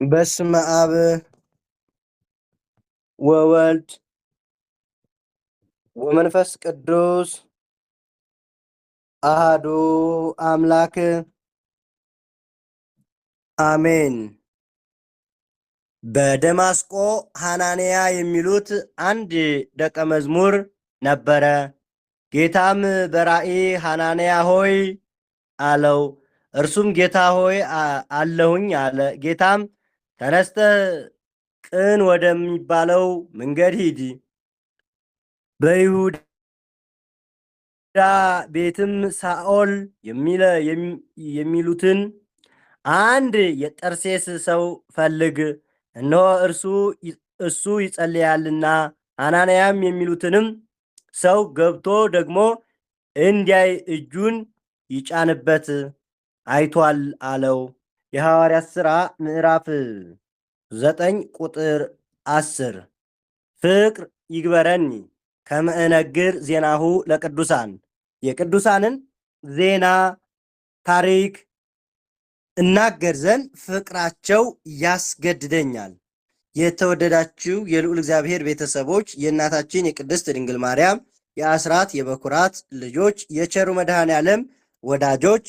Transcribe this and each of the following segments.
በስመ አብ ወወልድ ወመንፈስ ቅዱስ አሃዱ አምላክ አሜን። በደማስቆ ሐናንያ የሚሉት አንድ ደቀ መዝሙር ነበረ። ጌታም በራእይ ሐናንያ ሆይ አለው። እርሱም ጌታ ሆይ አለሁኝ አለ። ጌታም ተነስተህ ቅን ወደሚባለው መንገድ ሂድ፣ በይሁዳ ቤትም ሳኦል የሚሉትን አንድ የጠርሴስ ሰው ፈልግ፣ እነሆ እሱ ይጸልያልና። ሐናንያም የሚሉትንም ሰው ገብቶ ደግሞ እንዲያይ እጁን ይጫንበት አይቷል አለው። የሐዋርያት ሥራ ምዕራፍ 9 ቁጥር 10 ፍቅር ይግበረኒ ከመ እነግር ዜናሁ ለቅዱሳን። የቅዱሳንን ዜና ታሪክ እናገር ዘንድ ፍቅራቸው ያስገድደኛል። የተወደዳችሁ የልዑል እግዚአብሔር ቤተሰቦች፣ የእናታችን የቅድስት ድንግል ማርያም የአስራት የበኩራት ልጆች፣ የቸሩ መድኃኔ ዓለም ወዳጆች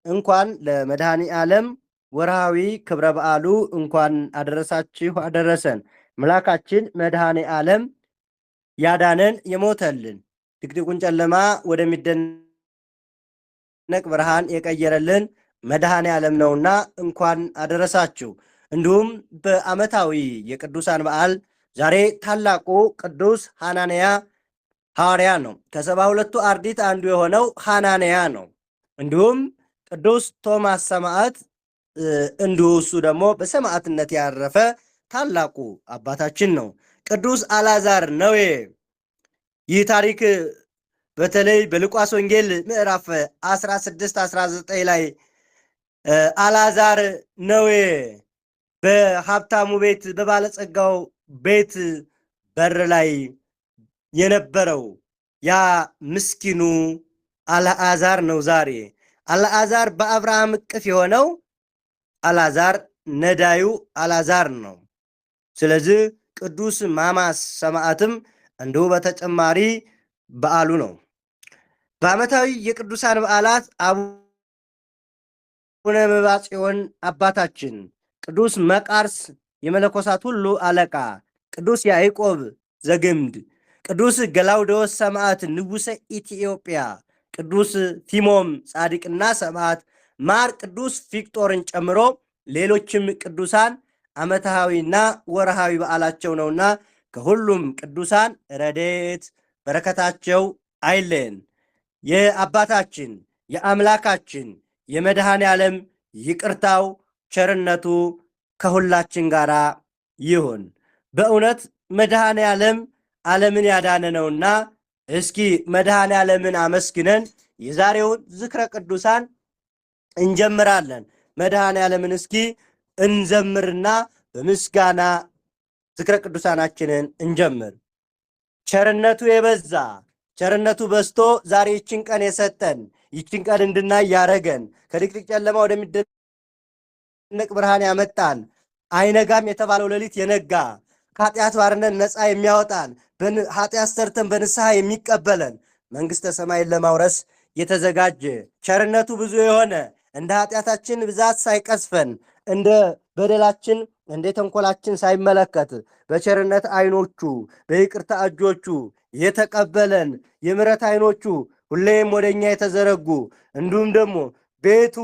እንኳን ለመድኃኔ ዓለም ወርሃዊ ክብረ በዓሉ እንኳን አደረሳችሁ አደረሰን። አምላካችን መድኃኔ ዓለም ያዳነን የሞተልን ድቅድቁን ጨለማ ወደሚደነቅ ብርሃን የቀየረልን መድኃኔ ዓለም ነውና እንኳን አደረሳችሁ። እንዲሁም በዓመታዊ የቅዱሳን በዓል ዛሬ ታላቁ ቅዱስ ሐናንያ ሐዋርያ ነው። ከ72ቱ አርድእት አንዱ የሆነው ሐናንያ ነው። እንዲሁም ቅዱስ ቶማስ ሰማዕት እንዲሁ እሱ ደግሞ በሰማዕትነት ያረፈ ታላቁ አባታችን ነው። ቅዱስ አልዓዛር ነዌ። ይህ ታሪክ በተለይ በሉቃስ ወንጌል ምዕራፍ 16-19 ላይ አልዓዛር ነዌ በሀብታሙ ቤት በባለጸጋው ቤት በር ላይ የነበረው ያ ምስኪኑ አልዓዛር ነው። ዛሬ አልዓዛር በአብርሃም እቅፍ የሆነው አልዓዛር ነዳዩ አልዓዛር ነው። ስለዚህ ቅዱስ ማማስ ሰማዕትም እንዲሁ በተጨማሪ በዓሉ ነው። በዓመታዊ የቅዱሳን በዓላት አቡነ መብዓጽዮን አባታችን፣ ቅዱስ መቃርስ የመነኮሳት ሁሉ አለቃ፣ ቅዱስ ያዕቆብ ዘግምድ፣ ቅዱስ ገላውዴዎስ ሰማዕት ንጉሠ ኢትዮጵያ፣ ቅዱስ ቲሞም ጻድቅና ሰማዕት፣ ማር ቅዱስ ፊቅጦርን ጨምሮ ሌሎችም ቅዱሳን ዓመታዊና ወርሃዊ በዓላቸው ነውና ከሁሉም ቅዱሳን ረድኤት በረከታቸው አይለየን። የአባታችን የአምላካችን የመድኃኔ ዓለም ይቅርታው ቸርነቱ ከሁላችን ጋር ይሁን። በእውነት መድኃኔ ዓለም ዓለምን ያዳነ ነውና እስኪ መድኃኔ ዓለምን አመስግነን የዛሬውን ዝክረ ቅዱሳን እንጀምራለን። መድኃኔ ዓለምን እስኪ እንዘምርና በምስጋና ዝክረ ቅዱሳናችንን እንጀምር። ቸርነቱ የበዛ ቸርነቱ በዝቶ ዛሬ ይችን ቀን የሰጠን ይችን ቀን እንድናይ ያረገን ከድቅድቅ ጨለማ ወደሚደነቅ ብርሃን ያመጣን አይነጋም የተባለው ሌሊት የነጋ ከኃጢአት ባርነት ነፃ የሚያወጣን ኃጢአት ሰርተን በንስሐ የሚቀበለን መንግሥተ ሰማይን ለማውረስ የተዘጋጀ ቸርነቱ ብዙ የሆነ እንደ ኃጢአታችን ብዛት ሳይቀስፈን እንደ በደላችን እንደ ተንኮላችን ሳይመለከት በቸርነት ዓይኖቹ በይቅርታ እጆቹ የተቀበለን የምሕረት ዓይኖቹ ሁሌም ወደኛ የተዘረጉ እንዲሁም ደግሞ ቤቱ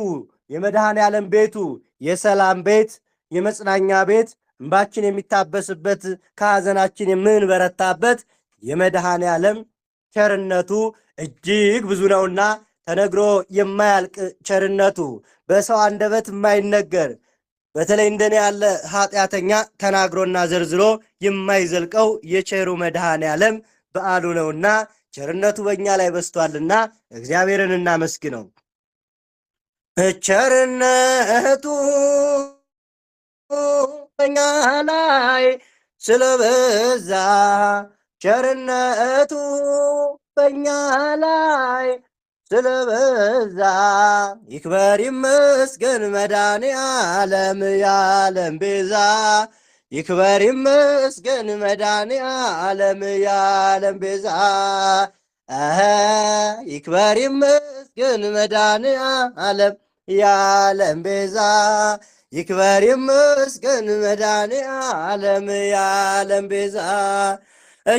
የመድኃኔ ዓለም ቤቱ የሰላም ቤት የመጽናኛ ቤት እንባችን የሚታበስበት ከሐዘናችን የምንበረታበት የመድኃኔ ዓለም ቸርነቱ እጅግ ብዙ ነውና ተነግሮ የማያልቅ ቸርነቱ በሰው አንደበት የማይነገር በተለይ እንደኔ ያለ ኃጢአተኛ ተናግሮና ዘርዝሮ የማይዘልቀው የቸሩ መድኃኔ ዓለም በዓሉ ነውና ቸርነቱ በእኛ ላይ በስቷልና እግዚአብሔርን እናመስግነው። ቸርነቱ በእኛ ላይ ስለበዛ ቸርነቱ በእኛ ላይ ስለበዛ ይክበር ይመስገን መድኃኔ ዓለም የዓለም ቤዛ ይክበር ይመስገን መድኃኔ ዓለም የዓለም ቤዛ ይክበር ይመስገን መድኃኔ ዓለም የዓለም ቤዛ ይክበር ይመስገን መድኃኔ ዓለም የዓለም ቤዛ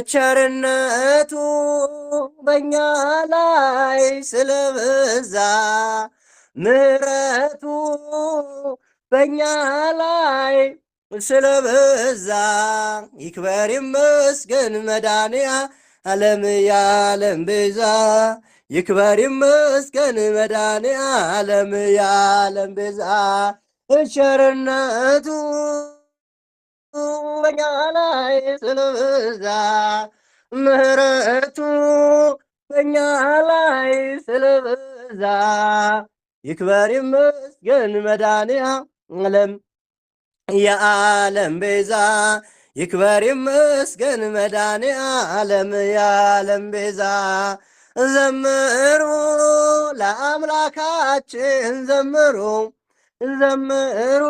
ቸርነቱ በእኛ ላይ ስለበዛ ምሕረቱ በእኛ ላይ ስለበዛ ይክበር ይመስገን መድኃኔ ዓለም የዓለም ቤዛ ይክበር ይመስገን መድኃኔ ዓለም የዓለም ቤዛ ቸርነቱ በእኛ ላይ ስለበዛ ምሕረቱ በእኛ ላይ ስለበዛ ይክበር ይመስገን መድኃኔ ዓለም የዓለም ቤዛ ይክበር ይመስገን መድኃኔ ዓለም የዓለም ቤዛ ዘምሩ ለአምላካችን ዘምሩ ዘምሩ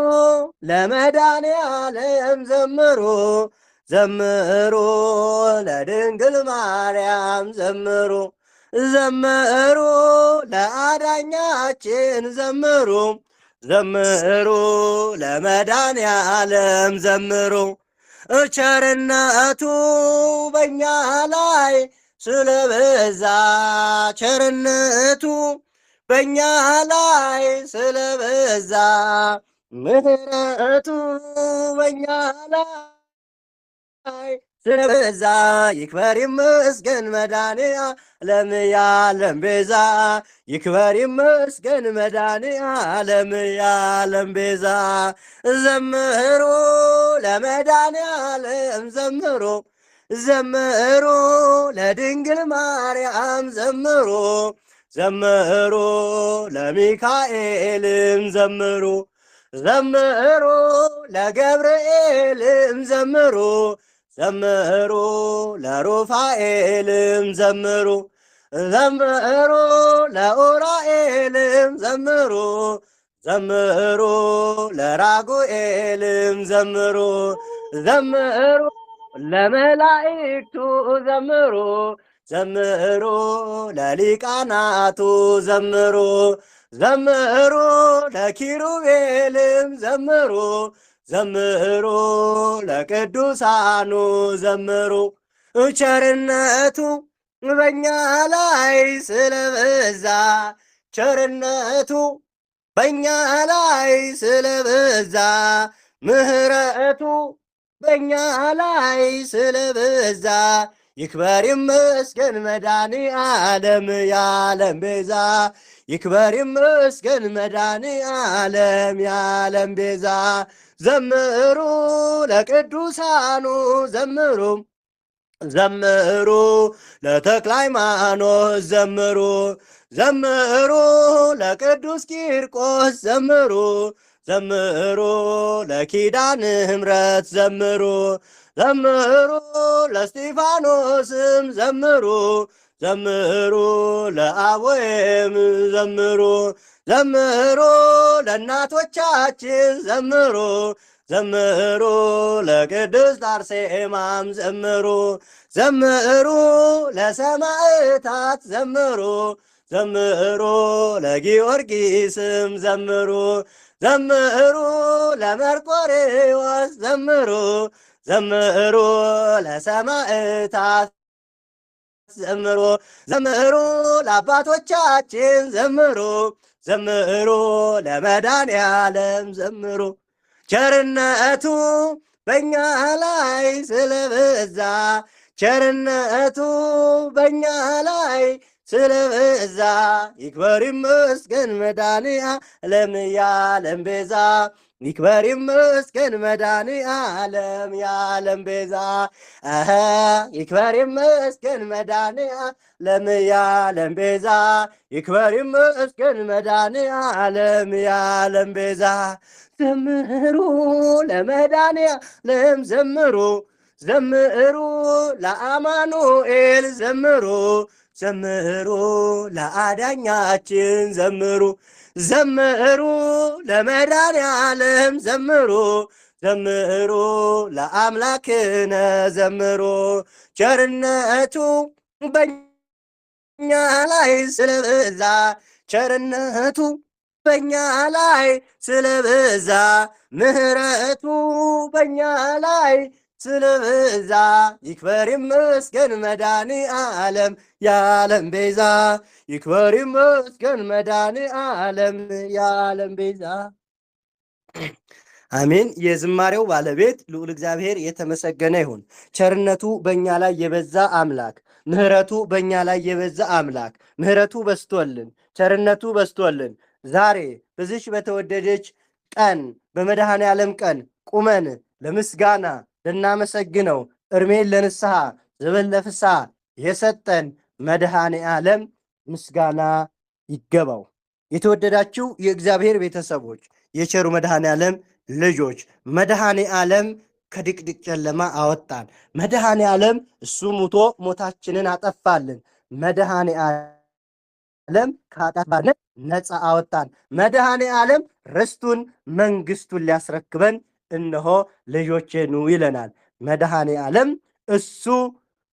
ለመድኃኔ ዓለም ዘምሩ ዘምሩ ለድንግል ማርያም ዘምሩ ዘምሩ ለአዳኛችን ዘምሩ ዘምሩ ለመድኃኔ ዓለም ዘምሩ ቸርነቱ በእኛ ላይ ስለበዛ ቸርነቱ በእኛ ላይ ስለበዛ ምሕረቱ በእኛ ላይ ስለበዛ ይክበር ይመስገን መድኃኔ ዓለም የዓለም ቤዛ ይክበር ይመስገን መድኃኔ ዓለም የዓለም ቤዛ ዘምሩ ለመድኃኔ ዓለም ዘምሩ ዘምሩ ለድንግል ማርያም ዘምሩ ዘምሩ ለሚካኤልም ዘምሩ ዘምሩ ለገብርኤልም ዘምሩ ዘምሩ ለሩፋኤልም ዘምሩ ዘምሩ ለኡራኤልም ዘምሩ ዘምሩ ለራጉኤልም ዘምሩ ዘምሩ ለመላእክቱ ዘምሩ ዘምሩ ለሊቃናቱ ዘምሩ ዘምሩ ለኪሩቤልም ዘምሩ ዘምሩ ለቅዱሳኑ ዘምሩ ቸርነቱ በእኛ ላይ ስለበዛ ቸርነቱ በእኛ ላይ ስለበዛ ምሕረቱ በእኛ ላይ ስለበዛ ይክበር ይመስገን መድኃኔ ዓለም የዓለም ቤዛ ይክበር ይመስገን መድኃኔ ዓለም የዓለም ቤዛ ዘምሩ ለቅዱሳኑ ዘምሩ ዘምሩ ለተክለ ሃይማኖት ዘምሩ ዘምሩ ለቅዱስ ቂርቆስ ዘምሩ ዘምሩ ለኪዳነ ምሕረት ዘምሩ ዘምሩ ለእስጢፋኖስም ዘምሩ ዘምሩ ለአቦዬም ዘምሩ ዘምሩ ለእናቶቻችን ዘምሩ ዘምሩ ለቅድስት አርሴማም ዘምሩ ዘምሩ ለሰማዕታት ዘምሩ ዘምሩ ለጊዮርጊስም ዘምሩ ዘምሩ ለመርቆሬዎስ ዘምሩ ዘምሩ ለሰማዕታት ዘምሩ ዘምሩ ለአባቶቻችን ዘምሩ ዘምሩ ለመድኃኔ ዓለም ዘምሩ ቸርነቱ በእኛ ላይ ስለበዛ ቸርነቱ በእኛ ላይ ስለበዛ ይክበር ይመስገን መድኃኔ ዓለም የዓለም ቤዛ ይክበር ይመስገን መድኃኔ ዓለም የዓለም ቤዛ ይክበር ይመስገን መድኃኔ ዓለም የዓለም ቤዛ ይክበር ይመስገን መድኃኔ ዓለም የዓለም ቤዛ ዘምሩ ለመድኃኔ ዓለም ዘምሩ ዘምሩ ለአማኑኤል ዘምሩ ዘምሩ ለአዳኛችን ዘምሩ ዘምሩ ለመድኃኔዓለም ዘምሩ ዘምሩ ለአምላክነ ዘምሩ ቸርነቱ በኛ ላይ ስለበዛ ቸርነቱ በኛ ላይ ስለበዛ ምሕረቱ በኛ ላይ ስለበዛ ይክበር ይመስገን መድኃኔዓለም የዓለም ቤዛ ይክበር ይመስገን መድኃኔዓለም የዓለም ቤዛ። አሜን። የዝማሬው ባለቤት ልዑል እግዚአብሔር የተመሰገነ ይሁን። ቸርነቱ በእኛ ላይ የበዛ አምላክ፣ ምሕረቱ በእኛ ላይ የበዛ አምላክ፣ ምሕረቱ በስቶልን ቸርነቱ በስቶልን ዛሬ በዚች በተወደደች ቀን በመድኃኔዓለም ቀን ቁመን ለምስጋና ልናመሰግነው እርሜን ለንስሐ ዘመን ለፍስሐ የሰጠን መድኃኔዓለም ምስጋና ይገባው። የተወደዳችሁ የእግዚአብሔር ቤተሰቦች፣ የቸሩ መድኃኔዓለም ልጆች፣ መድኃኔዓለም ከድቅድቅ ጨለማ አወጣን። መድኃኔዓለም እሱ ሙቶ ሞታችንን አጠፋልን። መድኃኔዓለም ከኃጢአት ባርነት ነፃ አወጣን። መድኃኔዓለም ርስቱን መንግስቱን ሊያስረክበን እነሆ ልጆቼ ኑ ይለናል። መድኃኔዓለም እሱ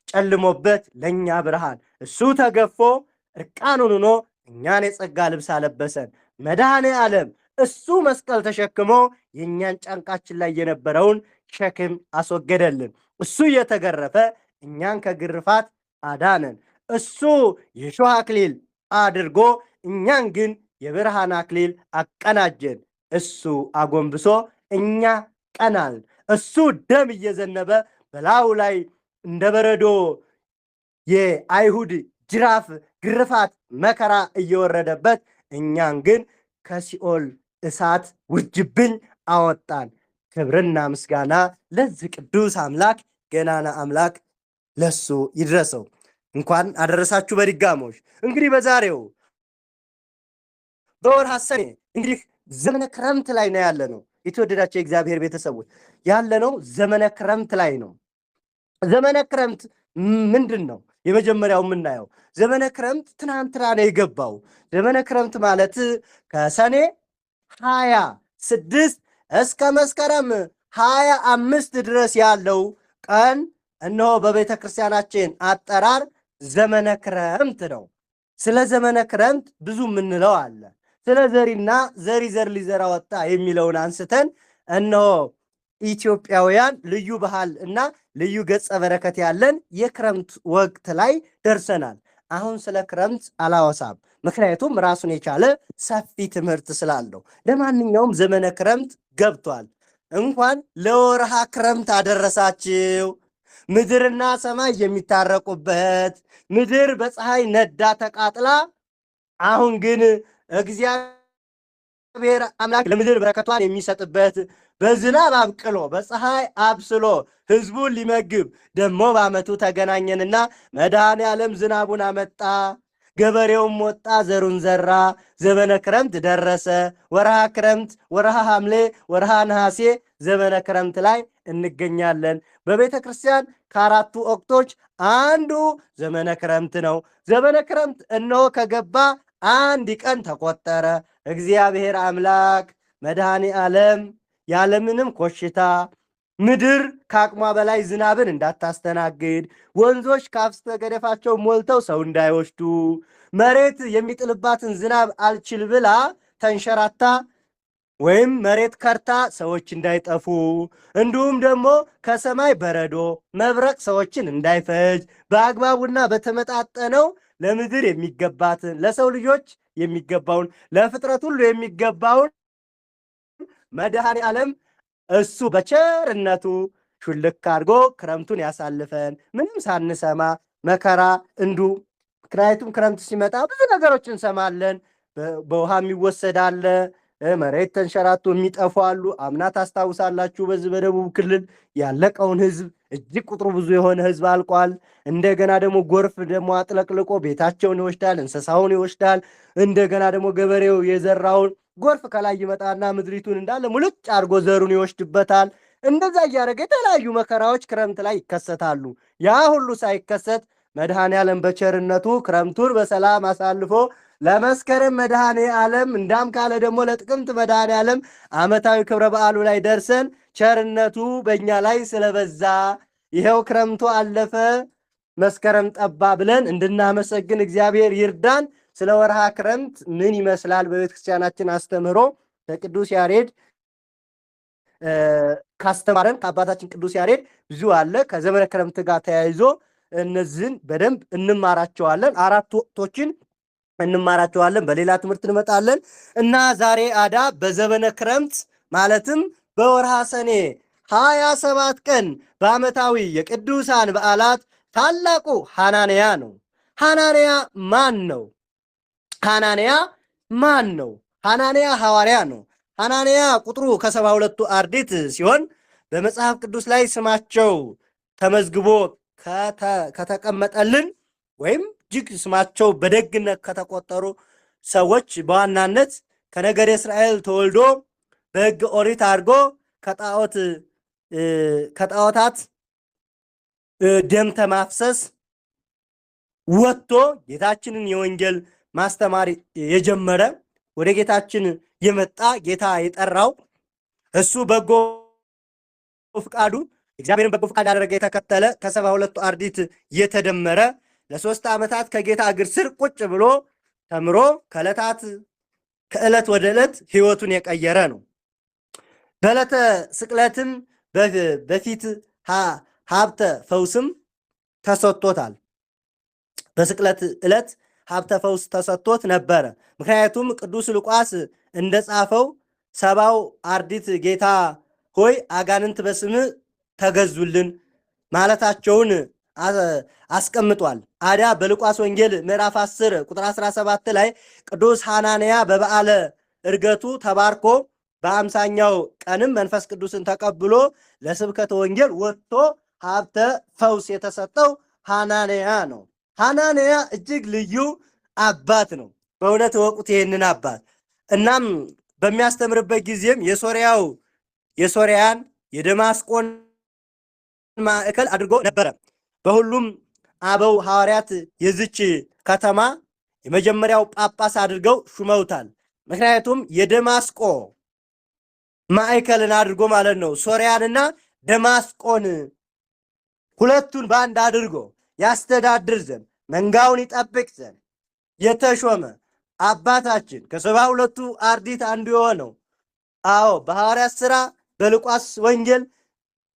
ጨልሞበት ለእኛ ብርሃን፣ እሱ ተገፎ እርቃኑን ሆኖ እኛን የጸጋ ልብስ አለበሰን። መድኃኔዓለም እሱ መስቀል ተሸክሞ የእኛን ጫንቃችን ላይ የነበረውን ሸክም አስወገደልን። እሱ እየተገረፈ እኛን ከግርፋት አዳነን። እሱ የሾህ አክሊል አድርጎ እኛን ግን የብርሃን አክሊል አቀናጀን። እሱ አጎንብሶ እኛ ቀናል። እሱ ደም እየዘነበ በላዩ ላይ እንደ በረዶ የአይሁድ ጅራፍ ግርፋት መከራ እየወረደበት እኛን ግን ከሲኦል እሳት ውርጅብኝ አወጣን። ክብርና ምስጋና ለዚህ ቅዱስ አምላክ ገናና አምላክ ለሱ ይድረሰው። እንኳን አደረሳችሁ በድጋሞች። እንግዲህ በዛሬው በወርሃ ሰኔ እንግዲህ ዘመነ ክረምት ላይ ነው ያለ ነው። የተወደዳቸው የእግዚአብሔር ቤተሰቦች ያለነው ዘመነ ክረምት ላይ ነው። ዘመነ ክረምት ምንድን ነው? የመጀመሪያው የምናየው ዘመነ ክረምት ትናንትና ነው የገባው። ዘመነ ክረምት ማለት ከሰኔ 26 እስከ መስከረም 25 ድረስ ያለው ቀን እነሆ በቤተ ክርስቲያናችን አጠራር ዘመነ ክረምት ነው። ስለ ዘመነ ክረምት ብዙ የምንለው አለ። ስለ ዘሪና ዘሪ ዘር ሊዘራ ወጣ የሚለውን አንስተን እነሆ ኢትዮጵያውያን ልዩ ባህል እና ልዩ ገጸ በረከት ያለን የክረምት ወቅት ላይ ደርሰናል። አሁን ስለ ክረምት አላወሳም፣ ምክንያቱም ራሱን የቻለ ሰፊ ትምህርት ስላለው። ለማንኛውም ዘመነ ክረምት ገብቷል። እንኳን ለወርሃ ክረምት አደረሳችሁ። ምድርና ሰማይ የሚታረቁበት፣ ምድር በፀሐይ ነዳ ተቃጥላ፣ አሁን ግን እግዚአብሔር አምላክ ለምድር በረከቷን የሚሰጥበት፣ በዝናብ አብቅሎ በፀሐይ አብስሎ ሕዝቡን ሊመግብ ደግሞ በዓመቱ ተገናኘንና መድኃኔዓለም ዝናቡን አመጣ። ገበሬውም ወጣ ዘሩን ዘራ። ዘመነ ክረምት ደረሰ። ወርሃ ክረምት፣ ወርሃ ሐምሌ፣ ወርሃ ነሐሴ ዘመነ ክረምት ላይ እንገኛለን። በቤተ ክርስቲያን ከአራቱ ወቅቶች አንዱ ዘመነ ክረምት ነው። ዘመነ ክረምት እነሆ ከገባ አንድ ቀን ተቆጠረ። እግዚአብሔር አምላክ መድኃኔዓለም ያለምንም ኮሽታ ምድር ከአቅሟ በላይ ዝናብን እንዳታስተናግድ፣ ወንዞች ከአፍስተ ገደፋቸው ሞልተው ሰው እንዳይወስዱ፣ መሬት የሚጥልባትን ዝናብ አልችል ብላ ተንሸራታ ወይም መሬት ከርታ ሰዎች እንዳይጠፉ፣ እንዲሁም ደግሞ ከሰማይ በረዶ መብረቅ ሰዎችን እንዳይፈጅ በአግባቡና በተመጣጠነው ለምድር የሚገባትን ለሰው ልጆች የሚገባውን ለፍጥረት ሁሉ የሚገባውን መድኃኔዓለም እሱ በቸርነቱ ሹልክ አድርጎ ክረምቱን ያሳልፈን ምንም ሳንሰማ መከራ እንዱ። ምክንያቱም ክረምት ሲመጣ ብዙ ነገሮች እንሰማለን። በውሃ የሚወሰዳለ፣ መሬት ተንሸራቶ የሚጠፉ አሉ። አምና ታስታውሳላችሁ፣ በዚህ በደቡብ ክልል ያለቀውን ህዝብ እጅግ ቁጥሩ ብዙ የሆነ ህዝብ አልቋል። እንደገና ደግሞ ጎርፍ ደግሞ አጥለቅልቆ ቤታቸውን ይወስዳል፣ እንስሳውን ይወስዳል። እንደገና ደግሞ ገበሬው የዘራውን ጎርፍ ከላይ ይመጣና ምድሪቱን እንዳለ ሙልጭ አድርጎ ዘሩን ይወስድበታል። እንደዛ እያደረገ የተለያዩ መከራዎች ክረምት ላይ ይከሰታሉ። ያ ሁሉ ሳይከሰት መድኃኔ ዓለም በቸርነቱ ክረምቱን በሰላም አሳልፎ ለመስከረም መድኃኔ ዓለም እንዳም ካለ ደግሞ ለጥቅምት መድኃኔ ዓለም ዓመታዊ ክብረ በዓሉ ላይ ደርሰን ቸርነቱ በእኛ ላይ ስለበዛ ይኸው ክረምቱ አለፈ መስከረም ጠባ ብለን እንድናመሰግን እግዚአብሔር ይርዳን። ስለ ወርሃ ክረምት ምን ይመስላል በቤተ ክርስቲያናችን አስተምህሮ ከቅዱስ ያሬድ ካስተማረን ከአባታችን ቅዱስ ያሬድ ብዙ አለ። ከዘመነ ክረምት ጋር ተያይዞ እነዚህን በደንብ እንማራቸዋለን። አራት ወቅቶችን እንማራቸዋለን። በሌላ ትምህርት እንመጣለን እና ዛሬ አዳ በዘመነ ክረምት ማለትም በወርሃ ሰኔ 27 ቀን በዓመታዊ የቅዱሳን በዓላት ታላቁ ሐናንያ ነው። ሐናንያ ማን ነው? ሐናንያ ማን ነው? ሐናንያ ሐዋርያ ነው። ሐናንያ ቁጥሩ ከ72ቱ አርድእት ሲሆን በመጽሐፍ ቅዱስ ላይ ስማቸው ተመዝግቦ ከተቀመጠልን ወይም እጅግ ስማቸው በደግነት ከተቆጠሩ ሰዎች በዋናነት ከነገደ እስራኤል ተወልዶ በሕገ ኦሪት አድርጎ ከጣዖታት ደም ተማፍሰስ ወጥቶ ጌታችንን የወንጌል ማስተማር የጀመረ ወደ ጌታችን የመጣ ጌታ የጠራው እሱ በጎ ፍቃዱ እግዚአብሔርን በጎ ፍቃድ ያደረገ የተከተለ ከ72ቱ አርድእት የተደመረ ለ3 ዓመታት ከጌታ እግር ስር ቁጭ ብሎ ተምሮ ከዕለት ወደ ዕለት ሕይወቱን የቀየረ ነው። በዕለተ ስቅለትም በፊት ሀብተ ፈውስም ተሰጥቶታል። በስቅለት ዕለት ሀብተ ፈውስ ተሰጥቶት ነበረ። ምክንያቱም ቅዱስ ሉቃስ እንደጻፈው 70 አርድእት ጌታ ሆይ አጋንንት በስምህ ተገዙልን ማለታቸውን አስቀምጧል። አዳ በሉቃስ ወንጌል ምዕራፍ 10 ቁጥር 17 ላይ ቅዱስ ሐናንያ በበዓለ ዕርገቱ ተባርኮ በ50ኛው ቀንም መንፈስ ቅዱስን ተቀብሎ ለስብከተ ወንጌል ወጥቶ ሀብተ ፈውስ የተሰጠው ሐናንያ ነው። ሐናንያ እጅግ ልዩ አባት ነው። በእውነት ወቁት ይህንን አባት። እናም በሚያስተምርበት ጊዜም የሶርያን የደማስቆን ማዕከል አድርጎ ነበረ። በሁሉም አበው ሐዋርያት የዝች ከተማ የመጀመሪያው ጳጳስ አድርገው ሹመውታል። ምክንያቱም የደማስቆ ማዕከልን አድርጎ ማለት ነው። ሶርያንና ደማስቆን ሁለቱን በአንድ አድርጎ ያስተዳድር ዘንድ መንጋውን ይጠብቅ ዘንድ የተሾመ አባታችን ከ72ቱ አርድእት አንዱ የሆነው በሐዋርያት ሥራ በሉቃስ ወንጌል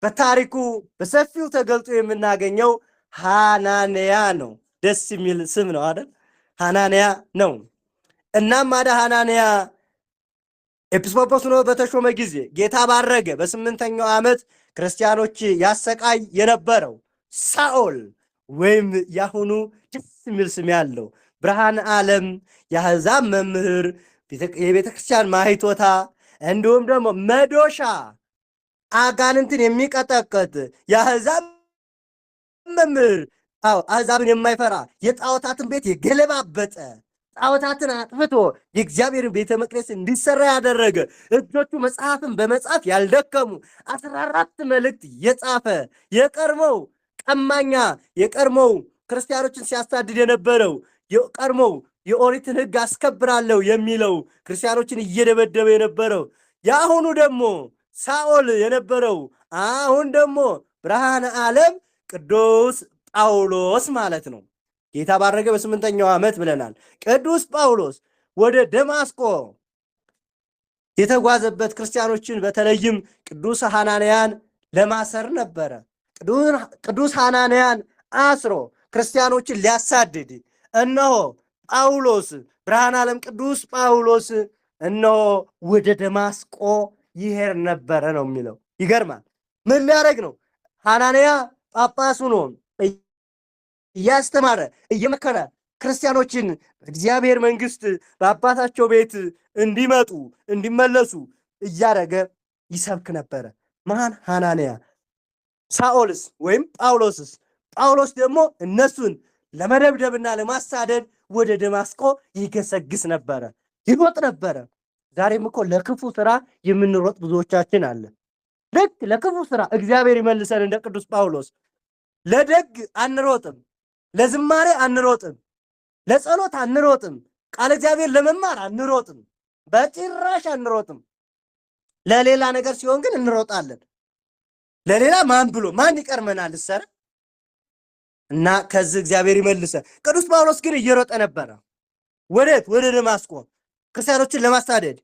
በታሪኩ በሰፊው ተገልጦ የምናገኘው ሐናንያ ነው። ደስ የሚል ስም ነው አይደል? ሐናንያ ነው። እናም ሐናንያ ኤጲስቆጶስ ሆኖ በተሾመ ጊዜ ጌታ ባረገ በ8ኛው ዓመት ክርስቲያኖች ያሰቃይ የነበረው ሳኦል ወይም ያሁኑ ደስ የሚል ስም ያለው ብርሃነ ዓለም የአሕዛብ መምህር የቤተ ክርስቲያን ማኅቶታ እንዲሁም ደግሞ መዶሻ አጋንንትን የሚቀጠቅጥ የአሕዛብ መምህር አሕዛብን የማይፈራ የጣዖታትን ቤት የገለባበጠ ጣዖታትን አጥፍቶ የእግዚአብሔርን ቤተ መቅደስ እንዲሰራ ያደረገ እጆቹ መጽሐፍን በመጻፍ ያልደከሙ 14 መልእክት የጻፈ የቀድሞው ቀማኛ የቀድሞው ክርስቲያኖችን ሲያሳድድ የነበረው የቀድሞው የኦሪትን ሕግ አስከብራለሁ የሚለው ክርስቲያኖችን እየደበደበ የነበረው የአሁኑ ደግሞ ሳኦል የነበረው አሁን ደግሞ ብርሃነ ዓለም ቅዱስ ጳውሎስ ማለት ነው። ጌታ ባረገ በ8ኛው ዓመት ብለናል። ቅዱስ ጳውሎስ ወደ ደማስቆ የተጓዘበት ክርስቲያኖችን በተለይም ቅዱስ ሐናንያን ለማሰር ነበረ። ቅዱስ ሐናንያን አስሮ ክርስቲያኖችን ሊያሳድድ እነሆ ጳውሎስ ብርሃነ ዓለም ቅዱስ ጳውሎስ እነሆ ወደ ደማስቆ ይሄድ ነበረ ነው የሚለው። ይገርማል። ምን ሊያደርግ ነው? ሐናንያ ጳጳስ ሆኖ እያስተማረ እየመከረ ክርስቲያኖችን እግዚአብሔር መንግሥት በአባታቸው ቤት እንዲመጡ እንዲመለሱ እያደረገ ይሰብክ ነበረ። ማን? ሐናንያ። ሳኦልስ ወይም ጳውሎስስ? ጳውሎስ ደግሞ እነሱን ለመደብደብና ለማሳደድ ወደ ደማስቆ ይገሰግስ ነበረ፣ ይሮጥ ነበረ። ዛሬም እኮ ለክፉ ስራ የምንሮጥ ብዙዎቻችን አለ። ልክ ለክፉ ስራ እግዚአብሔር ይመልሰን እንደ ቅዱስ ጳውሎስ። ለደግ አንሮጥም፣ ለዝማሬ አንሮጥም፣ ለጸሎት አንሮጥም፣ ቃል እግዚአብሔር ለመማር አንሮጥም፣ በጭራሽ አንሮጥም። ለሌላ ነገር ሲሆን ግን እንሮጣለን። ለሌላ ማን ይቀርመናል? ሰረ እና ከዚህ እግዚአብሔር ይመልሰ። ቅዱስ ጳውሎስ ግን እየሮጠ ነበረ። ወዴት? ወደ ደማስቆ ክርስቲያኖችን ለማሳደድ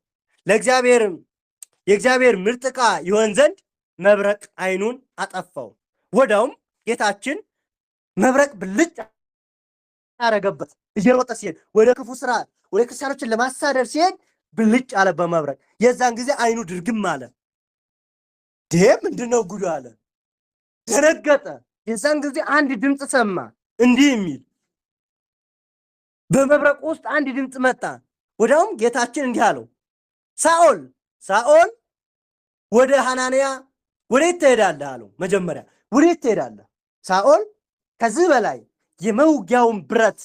የእግዚአብሔር ምርጥ ዕቃ ይሆን ዘንድ መብረቅ ዓይኑን አጠፋው። ወዳውም ጌታችን መብረቅ ብልጭ ያረገበት። እየሮጠ ሲሄድ ወደ ክፉ ስራ ወደ ክርስቲያኖችን ለማሳደድ ሲሄድ ብልጭ አለ በመብረቅ። የዛን ጊዜ ዓይኑ ድርግም አለ። ምንድነው ጉዱ አለ። ደነገጠ። የዛን ጊዜ አንድ ድምፅ ሰማ እንዲህ የሚል። በመብረቁ ውስጥ አንድ ድምፅ መጣ። ወዳውም ጌታችን እንዲህ አለው፣ ሳኦል ሳኦል ወደ ሐናንያ ወዴት ትሄዳለህ አለው። መጀመሪያ ወዴት ትሄዳለህ? ሳኦል ከዚህ በላይ የመውጊያውን ብረት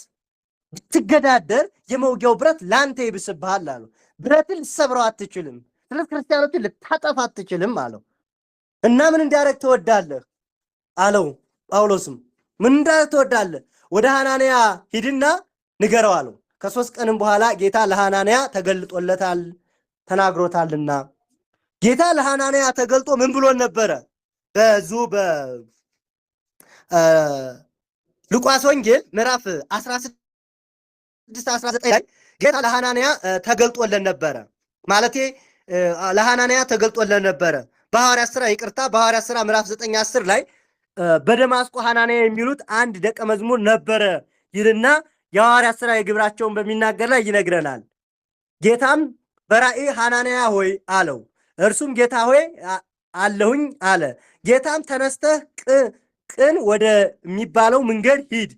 ብትገዳደር የመውጊያው ብረት ላንተ ይብስብሃል አለው። ብረትን ልትሰብረው አትችልም፣ ስለዚህ ክርስቲያኖችን ልታጠፋ አትችልም አለው። እና ምን እንዲያደርግ ትወዳለህ አለው። ጳውሎስም ምን እንዲያደርግ ትወዳለህ? ወደ ሐናንያ ሂድና ንገረው አለው። ከ3 ቀንም በኋላ ጌታ ለሐናንያ ተገልጦለታል ተናግሮታልና። ጌታ ለሐናንያ ተገልጦ ምን ብሎን ነበረ? ሉቃስ ወንጌል ምዕራፍ 16-19 ላይ ጌታ ለሐናንያ ተገልጦለን ነበረ። ማለቴ ለሐናንያ ተገልጦለን ነበረ። በሐዋርያት ሥራ ምዕራፍ 9-10 ላይ በደማስቆ ሐናንያ የሚሉት አንድ ደቀ መዝሙር ነበረ ይልና የሐዋርያት ሥራ የግብራቸውን በሚናገር ላይ ይነግረናል። ጌታም በራእይ ሐናንያ ሆይ አለው። እርሱም ጌታ ሆይ አለሁኝ አለ። ጌታም ተነስተህ ቅን ወደሚባለው መንገድ ሂድ፣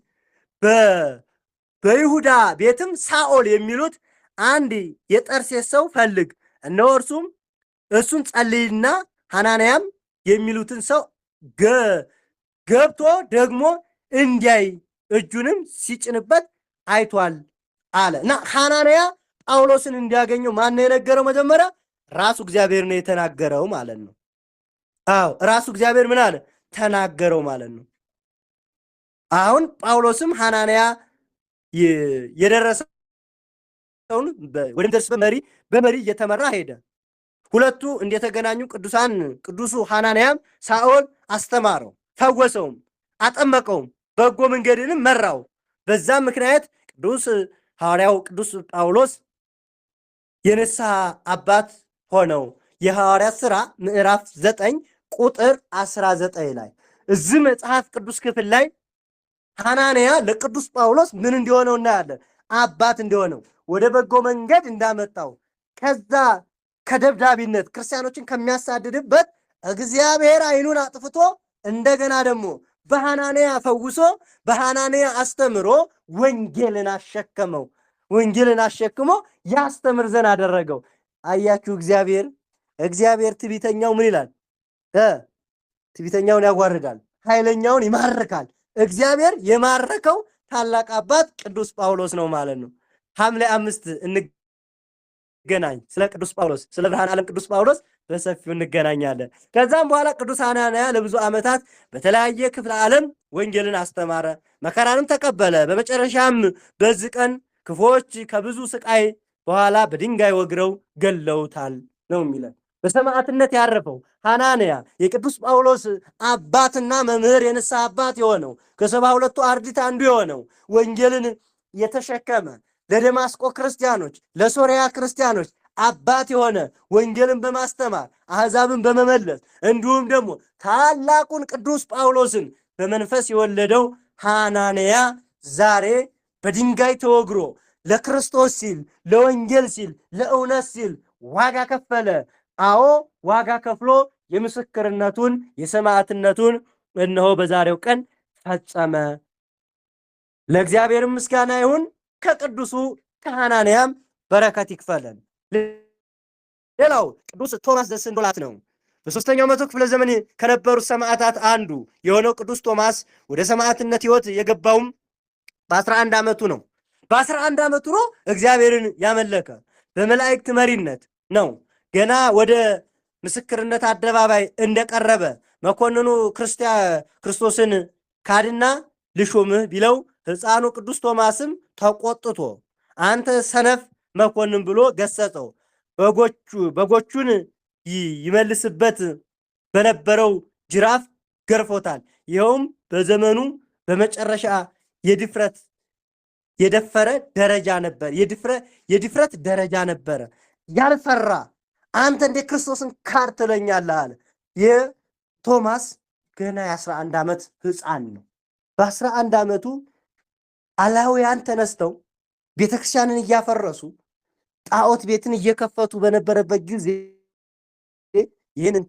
በይሁዳ ቤትም ሳኦል የሚሉት አንድ የጠርሴስ ሰው ፈልግ፣ እነሆ እሱን ጸልይና ሐናንያም የሚሉትን ሰው ገብቶ ደግሞ እንዲያይ እጁንም ሲጭንበት አይቷል አለ። እና ሐናንያ ጳውሎስን እንዲያገኘው ማን ነው የነገረው? መጀመሪያ ራሱ እግዚአብሔር ነው የተናገረው ማለት ነው። አዎ ራሱ እግዚአብሔር ምን አለ? ተናገረው ማለት ነው። አሁን ጳውሎስም ሐናንያ የደረሰውን ወደሚደርስበት በመሪ እየተመራ ሄደ። ሁለቱ እንደተገናኙ ቅዱሱ ሐናንያም ሳኦል አስተማረው፣ ፈወሰውም፣ አጠመቀውም፣ በጎ መንገድንም መራው። በዛም ምክንያት ሐዋርያው ቅዱስ ጳውሎስ የንስሐ አባት ሆነው። የሐዋርያት ሥራ ምዕራፍ 9 ቁጥር 19 ላይ እዚህ መጽሐፍ ቅዱስ ክፍል ላይ ሐናንያ ለቅዱስ ጳውሎስ ምን እንዲሆነው እናያለን። አባት እንዲሆነው፣ ወደ በጎ መንገድ እንዳመጣው፣ ከዛ ከደብዳቢነት ክርስቲያኖችን ከሚያሳድድበት እግዚአብሔር ዓይኑን አጥፍቶ እንደገና ደግሞ በሐናንያ ፈውሶ በሐናንያ አስተምሮ ወንጌልን አሸክሞ ያስተምር ዘንድ አደረገው። አያችሁ፣ እግዚአብሔር ትዕቢተኛው ምን ይላል? ትዕቢተኛውን ያዋርዳል፣ ኃይለኛውን ይማርካል። እግዚአብሔር የማረከው ታላቅ አባት ቅዱስ ጳውሎስ ነው ማለት ነው። ሐምሌ 5 እንገናኝ። ስለ ቅዱስ ጳውሎስ፣ ስለ ብርሃነ ዓለም ቅዱስ ጳውሎስ በሰፊው እንገናኛለን። ከዛም በኋላ ቅዱስ ሐናንያ ለብዙ ዓመታት በተለያየ ክፍለ ዓለም ወንጌልን አስተማረ፣ መከራንም ተቀበለ። በመጨረሻም በዚህ ቀን ክፎች ከብዙ ስቃይ በኋላ በድንጋይ ወግረው ገለውታል ነው የሚለን። በሰማዕትነት ያረፈው ሐናንያ የቅዱስ ጳውሎስ አባትና መምህር የንስሐ አባት የሆነው ከ72ቱ አርድእት አንዱ የሆነው ወንጌልን የተሸከመ ለደማስቆ ክርስቲያኖች፣ ለሶርያ ክርስቲያኖች አባት የሆነ ወንጌልን በማስተማር አሕዛብን በመመለስ እንዲሁም ደግሞ ታላቁን ቅዱስ ጳውሎስን በመንፈስ የወለደው ሐናንያ ዛሬ በድንጋይ ተወግሮ ለክርስቶስ ሲል፣ ለወንጌል ሲል፣ ለእውነት ሲል ዋጋ ከፈለ። አዎ ዋጋ ከፍሎ የምስክርነቱን የሰማዕትነቱን እነሆ በዛሬው ቀን ፈጸመ። ለእግዚአብሔር ምስጋና ይሁን። ከቅዱሱ ከሐናንያም በረከት ይክፈለን። ሌላው ቅዱስ ቶማስ ዘስንዶላት ነው። በ3ኛው መቶ ክፍለ ዘመን ከነበሩት ሰማዕታት አንዱ የሆነው ቅዱስ ቶማስ ወደ ሰማዕትነት ሕይወት የገባውም በ11 ዓመቱ ነው። በ11 ዓመቱ ነው እግዚአብሔርን ያመለከ በመላእክት መሪነት ነው። ገና ወደ ምስክርነት አደባባይ እንደቀረበ መኮንኑ ክርስቶስን ካድና ልሹምህ ቢለው ሕፃኑ ቅዱስ ቶማስም ተቆጥቶ አንተ ሰነፍ መኮንን ብሎ ገሰጸው። በጎቹን ይመልስበት በነበረው ጅራፍ ገርፎታል። ይኸውም በዘመኑ በመጨረሻ የደፈረ ደረጃ ነበር። የድፍረት ደረጃ ነበረ። ያልፈራ አንተ እንደ ክርስቶስን ካድ ትለኛለህ አለ። የቶማስ ገና የ11 ዓመት ሕፃን ነው። በ11 ዓመቱ አላውያን ተነስተው ቤተክርስቲያንን እያፈረሱ ጣዖት ቤትን እየከፈቱ በነበረበት ጊዜ ይህንን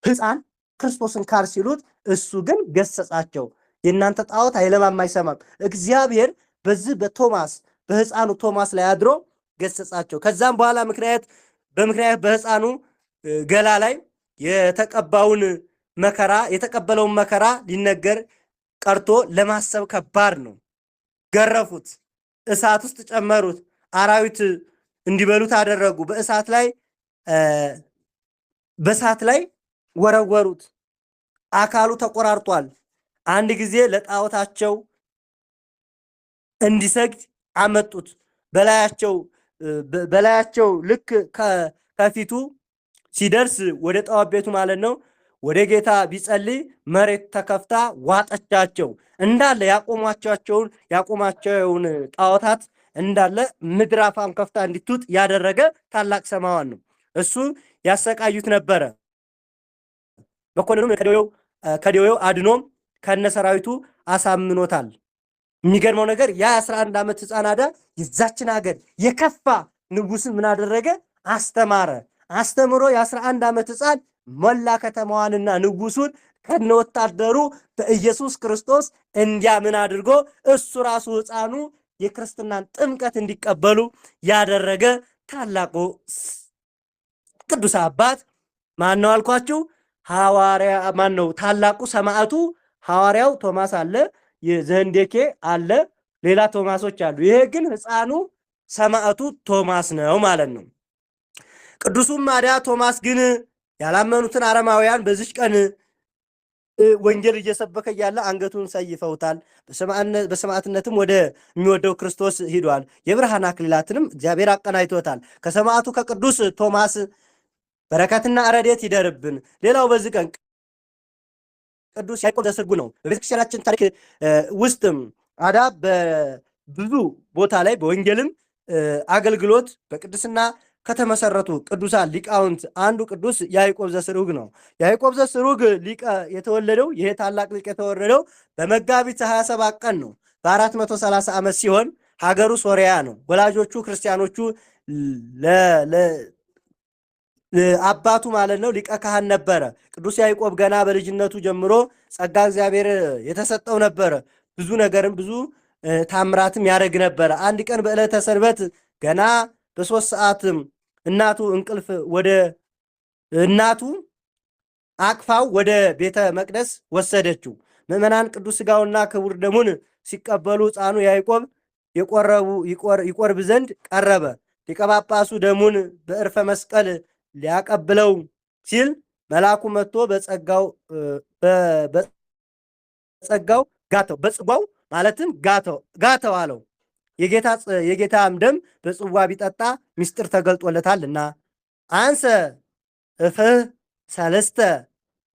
ሕፃን ክርስቶስን ካድ ሲሉት እሱ ግን ገሰጻቸው። የእናንተ ጣዖት አይለማም አይሰማም። እግዚአብሔር በዚህ በሕፃኑ ቶማስ ላይ አድሮ ገሰጻቸው። ከዛም በኋላ በሕፃኑ ገላ ላይ የተቀበለውን መከራ ሊነገር ቀርቶ ለማሰብ ከባድ ነው። ገረፉት፣ እሳት ውስጥ ጨመሩት፣ አራዊት እንዲበሉት አደረጉ። በእሳት ላይ ወረወሩት። አካሉ ተቆራርጧል። አንድ ጊዜ ለጣዖታቸው እንዲሰግድ አመጡት። በላያቸው ልክ ከፊቱ ሲደርስ ወደ ጣዖት ቤቱ ማለት ነው ወደ ጌታ ቢጸልይ መሬት ተከፍታ ዋጠቻቸው። እንዳለ ያቆማቸውን ጣዖታት እንዳለ ምድር አፏን ከፍታ እንዲትውጥ ያደረገ ታላቅ ሰማዋን ነው። እሱ ያሰቃዩት ነበረ። መኮንኑም ከደዌው አድኖም ከነሰራዊቱ አሳምኖታል። የሚገርመው ነገር የ11 ዓመት ሕፃን አዳ የዛችን ሀገር የከፋ ንጉስን ምን አደረገ? አስተምሮ የ11 ዓመት ሕፃን ሞላ ከተማዋንና ንጉሱን ከነወታደሩ በኢየሱስ ክርስቶስ እንዲያምን አድርጎ እሱ ራሱ ሕፃኑ የክርስትናን ጥምቀት እንዲቀበሉ ያደረገ ታላቁ ቅዱስ አባት ማን ነው አልኳችሁ? ታላቁ ሰማዕቱ ሐዋርያው ቶማስ አለ፣ ዘህንዴኬ አለ፣ ሌላ ቶማሶች አሉ። ይሄ ግን ሕፃኑ ሰማዕቱ ቶማስ ነው ማለት ነው። ቅዱሱም ማዲያ ቶማስ ግን ያላመኑትን አረማውያን በዚች ቀን ወንጌል እየሰበከ እያለ አንገቱን ሰይፈውታል። በሰማዕትነትም ወደ የሚወደው ክርስቶስ ሂዷል። የብርሃን አክሊላትንም እግዚአብሔር አቀናይቶታል። ከሰማዕቱ ከቅዱስ ቶማስ በረከትና ረድኤት ይደርብን። ሌላው በዚህ ቀን ቅዱስ ያዕቆብ ዘስርጉ ነው። በቤተክርስቲያናችን ታሪክ ውስጥም አዳ በብዙ ቦታ ላይ በወንጌልም አገልግሎት በቅድስና ከተመሰረቱ ቅዱሳን ሊቃውንት አንዱ ቅዱስ ያዕቆብ ዘስሩግ ነው። ያዕቆብ ዘስሩግ የተወለደው ይሄ ታላቅ ሊቅ የተወለደው በመጋቢት 27 ቀን ነው። በ430 ዓመት ሲሆን ሀገሩ ሶሪያ ነው። ወላጆቹ ክርስቲያኖቹ አባቱ ማለት ነው ሊቀ ካህን ነበረ። ቅዱስ ያዕቆብ ገና በልጅነቱ ጀምሮ ጸጋ እግዚአብሔር የተሰጠው ነበረ። ብዙ ነገርም ብዙ ታምራትም ያደርግ ነበረ። አንድ ቀን በዕለተ ሰንበት ገና በ3 ሰዓት እናቱ አቅፋው ወደ ቤተ መቅደስ ወሰደችው። ምዕመናን ቅዱስ ሥጋውና ክቡር ደሙን ሲቀበሉ ሕፃኑ ያዕቆብ ይቆርብ ዘንድ ቀረበ። ሊቀ ጳጳሱ ደሙን በዕርፈ መስቀል ሊያቀብለው ሲል መልአኩ መጥቶ በጽዋው ማለትም ጋተው አለው። የጌታም ደም በጽዋ ቢጠጣ ምስጢር ተገልጦለታልና አንሰ እፍህ ሰለስተ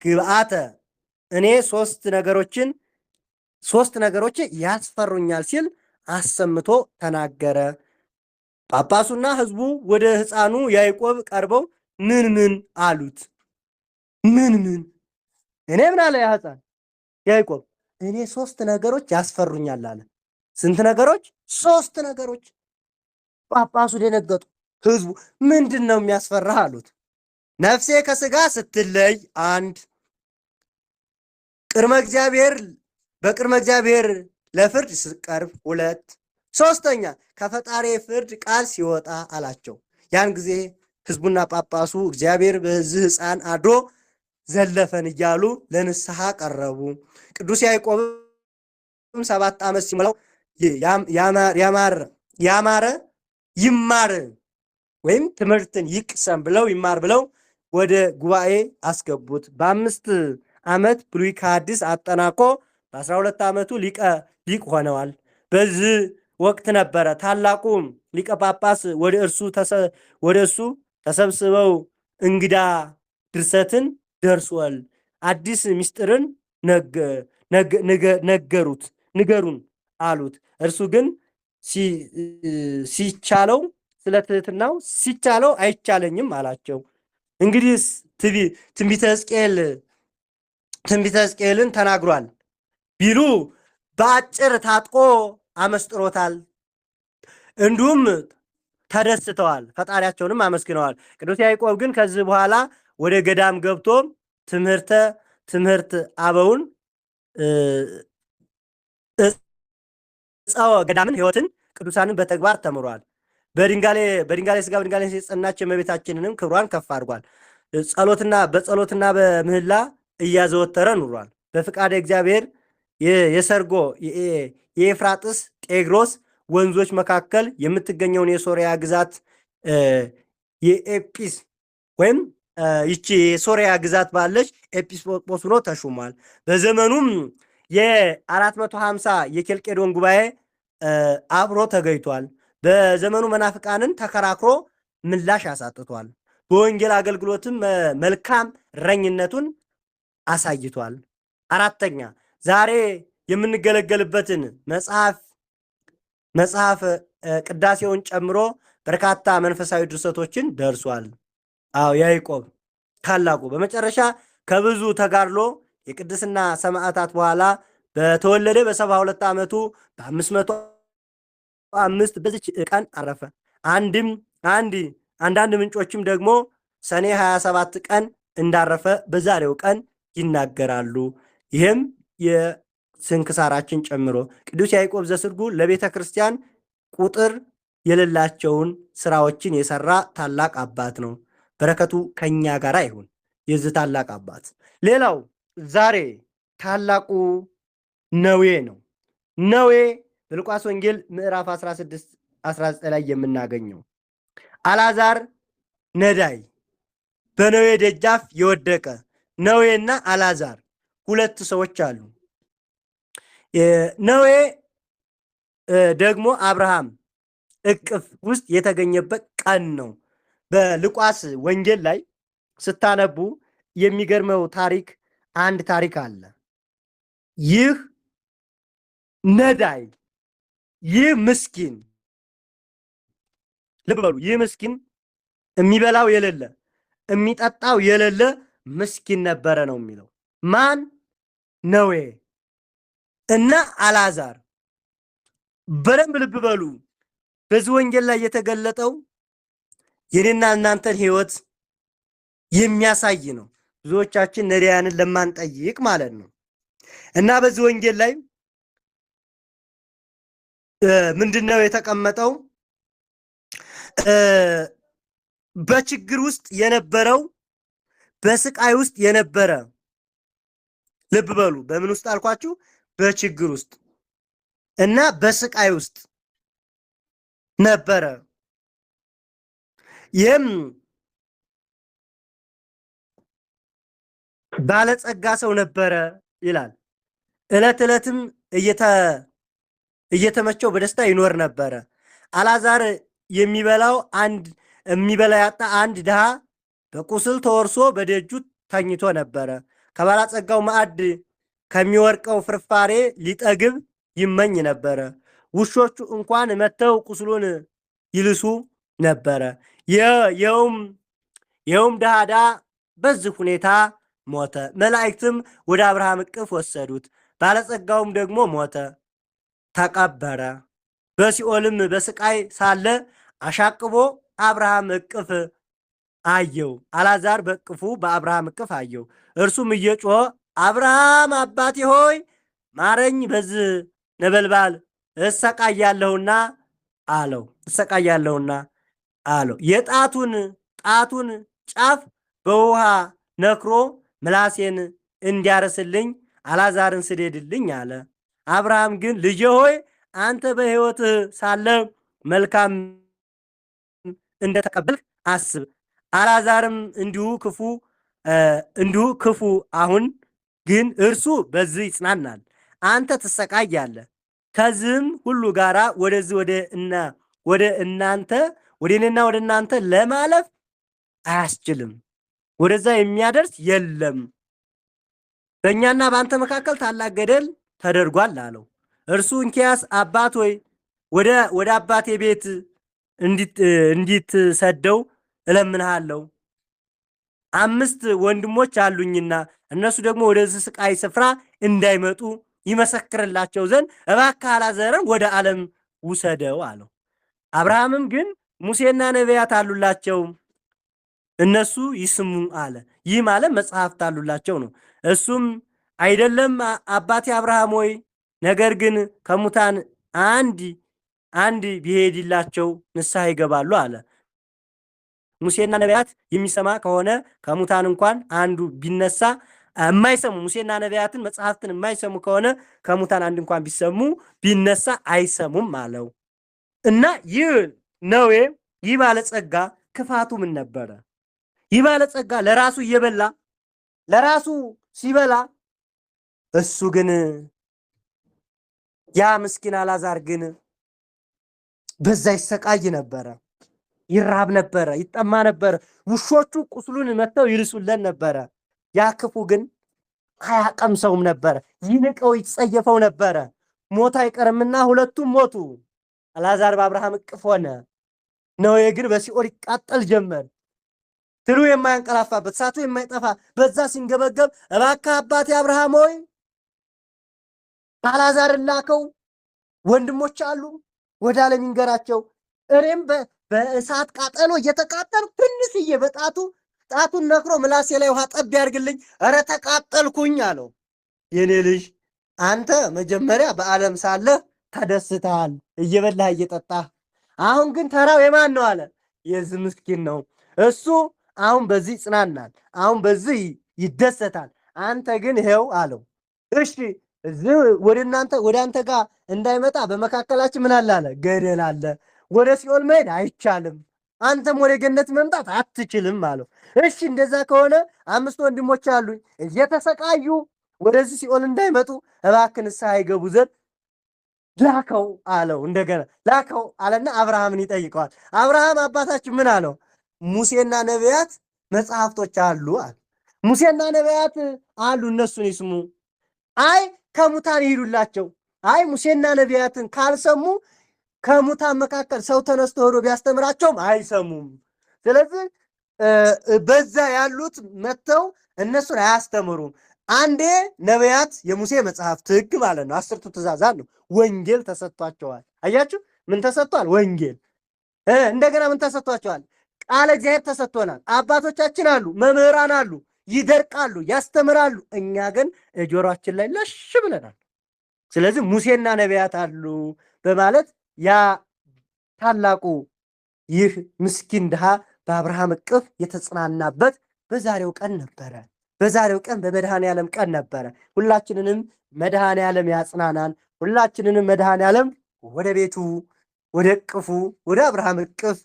ግብአተ እኔ ሶስት ነገሮች ያስፈሩኛል ሲል አሰምቶ ተናገረ። ጳጳሱና ሕዝቡ ወደ ሕፃኑ ያዕቆብ ቀርበው ምን አሉት? ምን እኔ ምን አለ ያ ሕፃን ያዕቆብ? እኔ 3 ነገሮች ያስፈሩኛል አለ። ስንት ነገሮች? 3 ነገሮች። ጳጳሱ ደነገጡ። ሕዝቡ ምንድን ነው የሚያስፈራህ አሉት። ነፍሴ ከሥጋ ስትለይ፣ 1 በቅድመ እግዚአብሔር ለፍርድ ስቀርብ፣ 2 ሶስተኛ ከፈጣሪ ፍርድ ቃል ሲወጣ አላቸው። ያን ጊዜ ሕዝቡና ጳጳሱ እግዚአብሔር በዚህ ሕፃን አድሮ ዘለፈን እያሉ ለንስሐ ቀረቡ። ቅዱስ ያዕቆብም 7 ዓመት ሲሞላው ይማር ወይም ትምህርትን ይቅሰም ብለው ይማር ብለው ወደ ጉባኤ አስገቡት። በ5 ዓመት ብሉይ ከሐዲስ አጠናቆ በ12 ዓመቱ ሊቅ ሆነዋል። በዚህ ወቅት ነበረ ታላቁ ሊቀ ጳጳስ ወደ እሱ ተሰብስበው እንግዳ ድርሰትን ደርሷል፣ አዲስ ምስጢርን ንገሩን አሉት። እርሱ ግን ሲቻለው ስለ ትሕትናው ሲቻለው አይቻለኝም አላቸው። እንግዲህ ትንቢተ ሕዝቅኤልን ተናግሯል ቢሉ በአጭር ታጥቆ አመስጥሮታል። እንዲሁም ተደስተዋል፣ ፈጣሪያቸውንም አመስግነዋል። ቅዱስ ያዕቆብ ግን ከዚህ በኋላ ወደ ገዳም ገብቶ ትምህርት አበውን ዕፀ ገዳምን ሕይወትን ቅዱሳንን በተግባር ተምሯል። በድንጋሌ ሥጋ በድንጋሌ የጸናች የእመቤታችንንም ክብሯን ከፍ አድርጓል። በጸሎትና በምህላ እያዘወተረ ኑሯል። በፍቃደ እግዚአብሔር የሰርጎ የኤፍራጥስ ጤግሮስ ወንዞች መካከል የምትገኘውን የሶሪያ ግዛት የኤጲስ ወይም ይቺ የሶሪያ ግዛት ባለች ኤጲስቆጶስ ሆኖ ተሹሟል። በዘመኑም የ450 የኬልቄዶን ጉባኤ አብሮ ተገኝቷል። በዘመኑ መናፍቃንን ተከራክሮ ምላሽ አሳጥቷል። በወንጌል አገልግሎትም መልካም እረኝነቱን አሳይቷል። አራተኛ ዛሬ የምንገለገልበትን መጽሐፍ ቅዳሴውን ጨምሮ በርካታ መንፈሳዊ ድርሰቶችን ደርሷል። ያዕቆብ ታላቁ በመጨረሻ ከብዙ ተጋድሎ የቅድስና ሰማዕታት በኋላ በተወለደ በ72 ዓመቱ በ505 በዚች ቀን አረፈ። አንዳንድ ምንጮችም ደግሞ ሰኔ 27 ቀን እንዳረፈ በዛሬው ቀን ይናገራሉ። ይህም የስንክሳራችን ጨምሮ ቅዱስ ያዕቆብ ዘስርጉ ለቤተ ክርስቲያን ቁጥር የሌላቸውን ስራዎችን የሰራ ታላቅ አባት ነው። በረከቱ ከኛ ጋር ይሁን። የዚህ ታላቅ አባት ሌላው ዛሬ ታላቁ ነዌ ነው። ነዌ በሉቃስ ወንጌል ምዕራፍ 16-19 ላይ የምናገኘው አልዓዛር ነዳይ በነዌ ደጃፍ የወደቀ ነዌና አልዓዛር ሁለት ሰዎች አሉ። ነዌ ደግሞ አብርሃም እቅፍ ውስጥ የተገኘበት ቀን ነው። በሉቃስ ወንጌል ላይ ስታነቡ የሚገርመው አንድ ታሪክ አለ። ይህ ነዳይ ይህ ምስኪን ልብ በሉ፣ ይህ ምስኪን የሚበላው የሌለ የሚጠጣው የሌለ ምስኪን ነበረ ነው የሚለው። ማን? ነዌ እና አልዓዛር። በደንብ ልብ በሉ። በዚህ ወንጌል ላይ የተገለጠው የኔና እናንተን ሕይወት የሚያሳይ ነው። ብዙዎቻችን ነዳያንን ለማንጠይቅ ማለት ነው። እና በዚህ ወንጌል ላይ ምንድነው የተቀመጠው? በችግር ውስጥ የነበረው በስቃይ ውስጥ የነበረ ልብ በሉ። በምን ውስጥ አልኳችሁ? በችግር ውስጥ እና በስቃይ ውስጥ ነበረ። ይህም ባለጸጋ ሰው ነበረ ይላል። ዕለት ዕለትም እየተመቸው በደስታ ይኖር ነበረ። አልዓዛር የሚበላ ያጣ አንድ ድሃ በቁስል ተወርሶ በደጁ ተኝቶ ነበረ። ከባለጸጋው ማዕድ ከሚወርቀው ፍርፋሬ ሊጠግብ ይመኝ ነበረ። ውሾቹ እንኳን መተው ቁስሉን ይልሱ ነበረ። ይኸውም ድሃ በዚህ ሁኔታ ሞተ። መላእክትም ወደ አብርሃም እቅፍ ወሰዱት። ባለጸጋውም ደግሞ ሞተ፣ ተቀበረ። በሲኦልም በስቃይ ሳለ አሻቅቦ አብርሃም እቅፍ አየው። አልዓዛር በአብርሃም እቅፍ አየው። እርሱም እየጮኸ አብርሃም አባቴ ሆይ ማረኝ፣ በዚህ ነበልባል እሰቃያለሁና አለው። የጣቱን ጫፍ በውሃ ነክሮ ምላሴን እንዲያርስልኝ አልዓዛርን ስደድልኝ አለ። አብርሃም ግን ልጄ ሆይ አንተ በሕይወትህ ሳለ መልካም እንደተቀበልህ አስብ፣ አልዓዛርም እንዲሁ ክፉ። አሁን ግን እርሱ በዚህ ይጽናናል፣ አንተ ትሰቃያለህ። ከዚህም ሁሉ ጋራ ወደዚህ ወደ እናንተ ወደ እኔና ወደ እናንተ ለማለፍ አያስችልም። ወደዛ የሚያደርስ የለም። በእኛና በአንተ መካከል ታላቅ ገደል ተደርጓል አለው። እርሱ እንኪያስ አባት ሆይ ወደ አባቴ ቤት እንዲትሰደው እለምንሃለሁ። 5 ወንድሞች አሉኝና እነሱ ደግሞ ወደዚህ ስቃይ ስፍራ እንዳይመጡ ይመሰክርላቸው ዘንድ እባክህ አልዓዛርን ወደ ዓለም ውሰደው አለው። አብርሃምም ግን ሙሴና ነቢያት አሉላቸው፣ እነሱ ይስሙ አለ። ይህ ማለት መጽሐፍት አሉላቸው ነው። እሱም አይደለም አባቴ አብርሃም ሆይ፣ ነገር ግን ከሙታን አንድ ቢሄድላቸው ንስሐ ይገባሉ አለ። ሙሴና ነቢያት የሚሰማ ከሆነ ከሙታን እንኳን አንዱ ቢነሳ የማይሰሙ ሙሴና ነቢያትን መጽሐፍትን የማይሰሙ ከሆነ ከሙታን አንድ እንኳን ቢነሳ አይሰሙም አለው። እና ይህ ነዌ ይህ ባለጸጋ ክፋቱ ምን ነበረ? ይህ ባለጸጋ ለራሱ እየበላ ለራሱ ሲበላ፣ እሱ ግን ያ ምስኪን አልዓዛር ግን በዛ ይሰቃይ ነበረ፣ ይራብ ነበረ፣ ይጠማ ነበረ። ውሾቹ ቁስሉን መጥተው ይልሱለን ነበረ። ያ ክፉ ግን አያቀምሰውም ነበረ፣ ይንቀው ይጸየፈው ነበረ። ሞት አይቀርምና ሁለቱም ሞቱ። አልዓዛር በአብርሃም እቅፍ ሆነ፣ ነዌ ግን በሲኦል ይቃጠል ጀመር። ትሉ የማያንቀላፋበት እሳቱ የማይጠፋ በዛ ሲንገበገብ፣ እባክህ አባቴ አብርሃም ሆይ አልዓዛርን ላከው፣ ወንድሞች አሉ፣ ወደ ዓለም ይንገራቸው። እኔም በእሳት ቃጠሎ እየተቃጠልኩ ትንሽዬ ጣቱን ነክሮ ምላሴ ላይ ውሃ ጠብ ያድርግልኝ፣ እረ ተቃጠልኩኝ አለው። የኔ ልጅ አንተ መጀመሪያ በዓለም ሳለህ ተደስተሃል፣ እየበላህ እየጠጣህ። አሁን ግን ተራው የማን ነው አለ? የዚህ ምስኪን ነው። እሱ አሁን በዚህ ይጽናናል፣ አሁን በዚህ ይደሰታል። አንተ ግን ይሄው አለው። እሺ እዚህ ወደ አንተ ጋር እንዳይመጣ በመካከላችን ምን አለ አለ? ገደል አለ። ወደ ሲኦል መሄድ አይቻልም፣ አንተም ወደ ገነት መምጣት አትችልም አለው። እሺ እንደዛ ከሆነ 5 ወንድሞች አሉኝ እየተሰቃዩ ወደዚህ ሲኦል እንዳይመጡ እባክህ ንስሐ ይገቡ ዘንድ ላከው አለው። እንደገና ላከው አለና አብርሃምን ይጠይቀዋል። አብርሃም አባታችን ምን አለው? ሙሴና ነቢያት መጽሐፍቶች አሉ አለ። ሙሴና ነቢያት አሉ፣ እነሱን ይስሙ። አይ ከሙታን ይሄዱላቸው። አይ ሙሴና ነቢያትን ካልሰሙ ከሙታን መካከል ሰው ተነስቶ ሄዶ ቢያስተምራቸውም አይሰሙም። ስለዚህ በዛ ያሉት መጥተው እነሱን አያስተምሩም። አንዴ ነቢያት የሙሴ መጽሐፍት ሕግ ማለት ነው 10ቱ ትእዛዛት ነው። ወንጌል ተሰጥቷቸዋል። አያችሁ ምን ተሰጥቷል? ወንጌል። እንደገና ምን ተሰጥቷቸዋል? ቃለ እግዚአብሔር ተሰጥቶናል። አባቶቻችን አሉ፣ መምህራን አሉ፣ ይደርቃሉ፣ ያስተምራሉ። እኛ ግን ጆሮአችን ላይ ለሽ ብለናል። ስለዚህ ሙሴና ነቢያት አሉ በማለት ያ ታላቁ ይህ ምስኪን ድሃ በአብርሃም እቅፍ የተጽናናበት በዛሬው ቀን ነበረ። በዛሬው ቀን በመድኃኔ ዓለም ቀን ነበረ። ሁላችንንም መድኃኔ ዓለም ያጽናናን። ሁላችንንም መድኃኔ ዓለም ወደ ቤቱ ወደ እቅፉ ወደ አብርሃም እቅፍ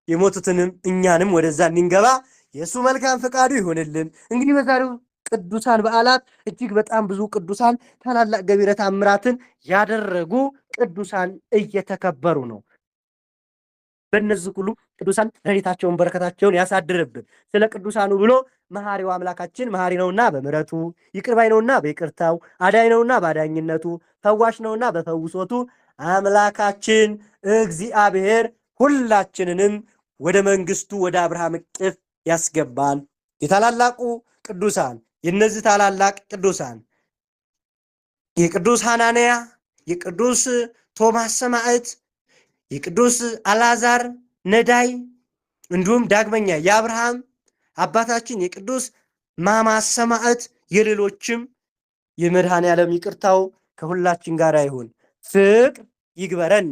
የሞቱትንም እኛንም ወደዛ እንድንገባ የእሱ መልካም ፈቃዱ ይሆንልን። እንግዲህ በዛሬው ቅዱሳን በዓላት እጅግ በጣም ብዙ ቅዱሳን ታላላቅ ገቢረ ተአምራትን ያደረጉ ቅዱሳን እየተከበሩ ነው። በእነዚህ ሁሉ ቅዱሳን ረድኤታቸውን በረከታቸውን ያሳድርብን። ስለ ቅዱሳኑ ብሎ መሐሪው አምላካችን መሐሪ ነውና በምሕረቱ ይቅር ባይ ነውና በይቅርታው አዳኝ ነውና በአዳኝነቱ ፈዋሽ ነውና በፈውሶቱ አምላካችን እግዚአብሔር ሁላችንንም ወደ መንግስቱ ወደ አብርሃም እቅፍ ያስገባል። የታላላቁ ቅዱሳን የነዚህ ታላላቅ ቅዱሳን የቅዱስ ሐናንያ፣ የቅዱስ ቶማስ ሰማዕት፣ የቅዱስ አልዓዛር ነዳይ እንዲሁም ዳግመኛ የአብርሃም አባታችን የቅዱስ ማማስ ሰማዕት የሌሎችም የመድኃኔ ዓለም ይቅርታው ከሁላችን ጋር ይሁን። ፍቅር ይግበረኒ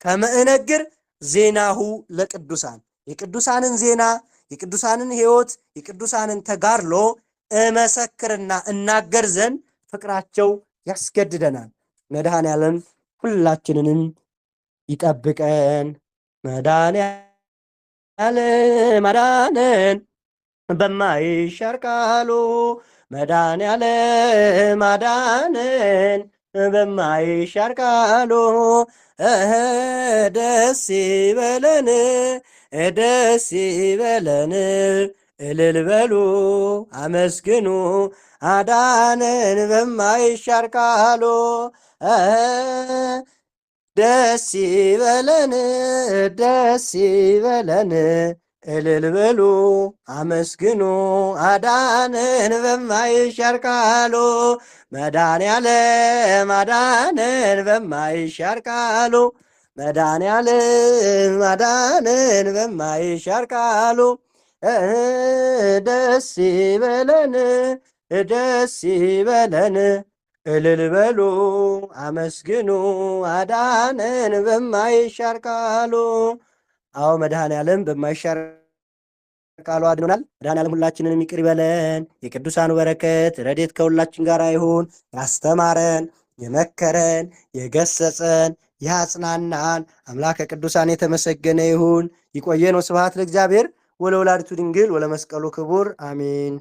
ከመ እነግር ዜናሁ ለቅዱሳን የቅዱሳንን ዜና የቅዱሳንን ሕይወት የቅዱሳንን ተጋድሎ እመሰክርና እናገር ዘንድ ፍቅራቸው ያስገድደናል። መድኃኔ ዓለም ሁላችንንም ይጠብቀን። መድኃኔ ዓለም አዳነን በማይሻር ቃሉ፣ መድኃኔ ዓለም አዳነን በማይሻር ቃሉ ደስ ይበለን ደስ ይበለን እልል በሉ አመስግኑ አዳነን በማይሻር ቃሉ ደስ ይበለን ደስ ይበለን እልል በሉ አመስግኑ አዳነን በማይሻር ቃሉ መድኃኔዓለም አዳነን በማይሻር ቃሉ መድኃኔዓለም አዳነን በማይሻር ቃሉ ደስ ይበለን ደስ ይበለን እልል በሉ አመስግኑ አዳነን በማይሻር ቃሉ። አዎ መድኃኔዓለም በማይሻር ቃሉ አድኖናል። መድኃኔዓለም ሁላችንንም ይቅር ይበለን። የቅዱሳኑ በረከት ረድኤት ከሁላችን ጋር ይሁን። ያስተማረን፣ የመከረን፣ የገሰጸን፣ ያጽናናን አምላከ ቅዱሳን የተመሰገነ ይሁን። ይቆየን። ወስብሐት ለእግዚአብሔር ወለወላዲቱ ድንግል ወለመስቀሉ ክቡር አሜን።